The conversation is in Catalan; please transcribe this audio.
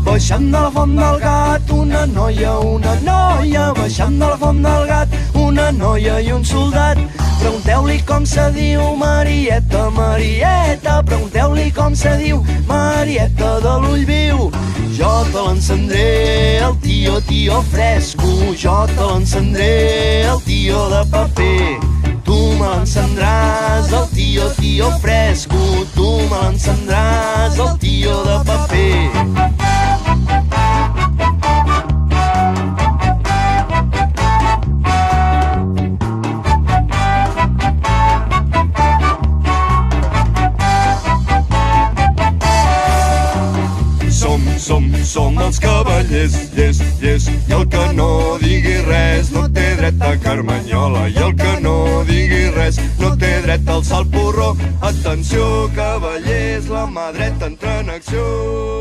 Baixant de la font del gat, una noia, baixant de la font del gat, una noia i un soldat. Pregunteu-li com se diu Marieta, Marieta, pregunteu-li com se diu Marieta de l'ull viu. Jo te l'encendré, el tio fresco, jo te l'encendré, el tio de paper. Tu me l'encendràs, el tio fresco, tu me l'encendràs, el tio de paper. Som els cavallers, i el que no digui res no té dret a carmanyola, i el que no digui res no té dret a alçar el porró. Atenció, cavallers, la mà dreta entra en acció.